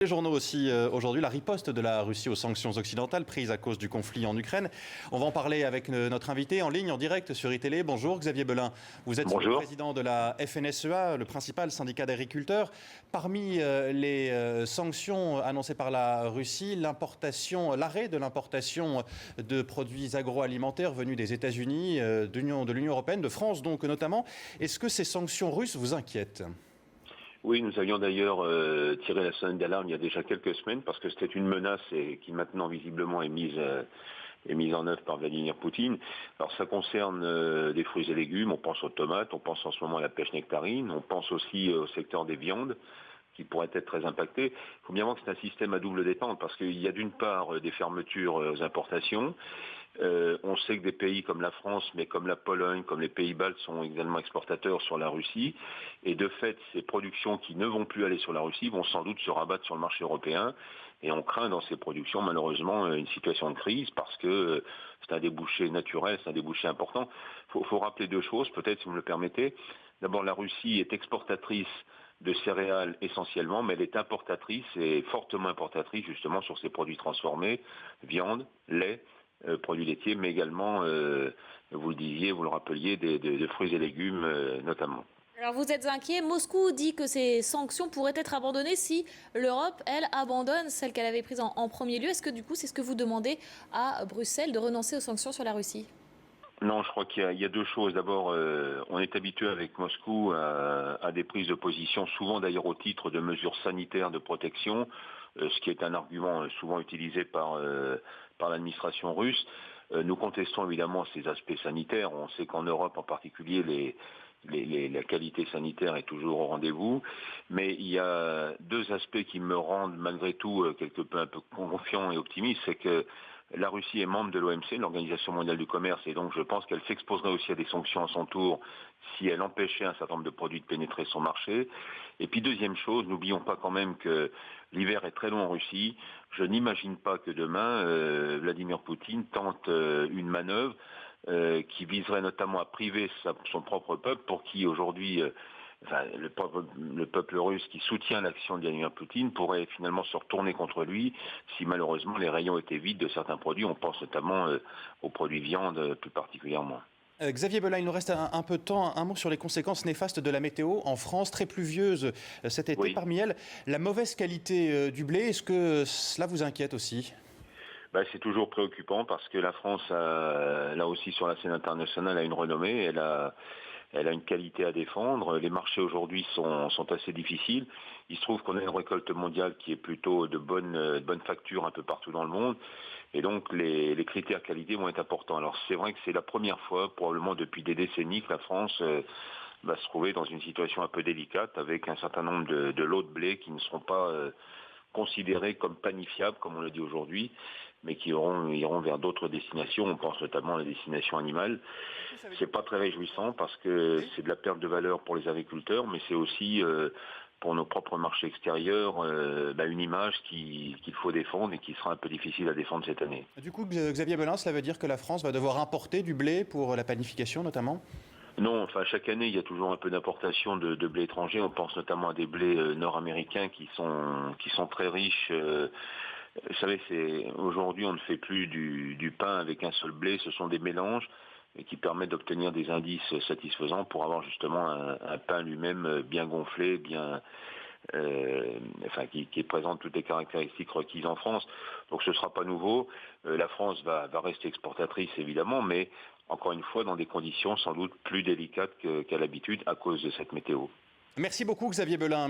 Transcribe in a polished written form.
Les journaux aussi aujourd'hui, la riposte de la Russie aux sanctions occidentales prises à cause du conflit en Ukraine. On va en parler avec notre invité en ligne, en direct sur iTélé. Bonjour Xavier Belin, vous êtes le Bonjour. président de la FNSEA, le principal syndicat d'agriculteurs. Parmi les sanctions annoncées par la Russie, l'arrêt de l'importation de produits agroalimentaires venus des États-Unis, de l'Union européenne, de France donc notamment. Est-ce que ces sanctions russes vous inquiètent ? Oui, nous avions d'ailleurs tiré la sonnette d'alarme il y a déjà quelques semaines parce que c'était une menace et qui maintenant visiblement est mise en œuvre par Vladimir Poutine. Alors ça concerne des fruits et légumes, on pense aux tomates, on pense en ce moment à la pêche nectarine, on pense aussi au secteur des viandes qui pourrait être très impacté. Il faut bien voir que c'est un système à double détente parce qu'il y a d'une part des fermetures aux importations. On sait que des pays comme la France, mais comme la Pologne, comme les Pays-Baltes sont également exportateurs sur la Russie. Et de fait, ces productions qui ne vont plus aller sur la Russie vont sans doute se rabattre sur le marché européen. Et on craint dans ces productions, malheureusement, une situation de crise parce que c'est un débouché naturel, c'est un débouché important. Il faut rappeler deux choses, peut-être si vous me le permettez. D'abord, la Russie est exportatrice de céréales essentiellement, mais elle est importatrice et fortement importatrice justement sur ses produits transformés, viande, lait, produits laitiers, mais également, vous le disiez, vous le rappeliez, des fruits et légumes notamment. Alors vous êtes inquiet. Moscou dit que ces sanctions pourraient être abandonnées si l'Europe, elle, abandonne celles qu'elle avait prises en premier lieu. Est-ce que du coup, c'est ce que vous demandez à Bruxelles, de renoncer aux sanctions sur la Russie ? Non, je crois qu'il y a deux choses. D'abord, on est habitué avec Moscou à des prises de position, souvent d'ailleurs au titre de mesures sanitaires de protection, ce qui est un argument souvent utilisé par l'administration russe. Nous contestons évidemment ces aspects sanitaires. On sait qu'en Europe en particulier, la qualité sanitaire est toujours au rendez-vous. Mais il y a deux aspects qui me rendent malgré tout quelque peu un peu confiant et optimiste. C'est que la Russie est membre de l'OMC, l'Organisation mondiale du commerce, et donc je pense qu'elle s'exposerait aussi à des sanctions à son tour si elle empêchait un certain nombre de produits de pénétrer son marché. Et puis deuxième chose, n'oublions pas quand même que l'hiver est très long en Russie. Je n'imagine pas que demain, Vladimir Poutine tente une manœuvre qui viserait notamment à priver son propre peuple, pour qui aujourd'hui... le peuple russe qui soutient l'action de Vladimir Poutine pourrait finalement se retourner contre lui si malheureusement les rayons étaient vides de certains produits. On pense notamment aux produits viande plus particulièrement. Xavier Belin, il nous reste un peu de temps. Un mot sur les conséquences néfastes de la météo en France, très pluvieuse cet été. Oui. Parmi elles, la mauvaise qualité du blé, est-ce que cela vous inquiète aussi ? C'est toujours préoccupant parce que la France, là aussi sur la scène internationale, a une renommée, elle a une qualité à défendre. Les marchés aujourd'hui sont assez difficiles. Il se trouve qu'on a une récolte mondiale qui est plutôt de bonne facture un peu partout dans le monde. Et donc les critères qualité vont être importants. Alors c'est vrai que c'est la première fois, probablement depuis des décennies, que la France va se trouver dans une situation un peu délicate avec un certain nombre de lots de blé qui ne seront pas considérés comme panifiables, comme on le dit aujourd'hui, mais qui iront vers d'autres destinations. On pense notamment à la destination animale. C'est pas très réjouissant parce que c'est de la perte de valeur pour les agriculteurs, mais c'est aussi pour nos propres marchés extérieurs une image qu'il faut défendre et qui sera un peu difficile à défendre cette année. Du coup, Xavier Belin, cela veut dire que la France va devoir importer du blé pour la panification notamment ? Non, chaque année, il y a toujours un peu d'importation de blé étranger. On pense notamment à des blés nord-américains qui sont très riches. Vous savez, aujourd'hui, on ne fait plus du pain avec un seul blé. Ce sont des mélanges qui permettent d'obtenir des indices satisfaisants pour avoir justement un pain lui-même bien gonflé, qui présente toutes les caractéristiques requises en France. Donc ce ne sera pas nouveau. La France va rester exportatrice évidemment, mais encore une fois dans des conditions sans doute plus délicates qu'à l'habitude à cause de cette météo. Merci beaucoup Xavier Belin.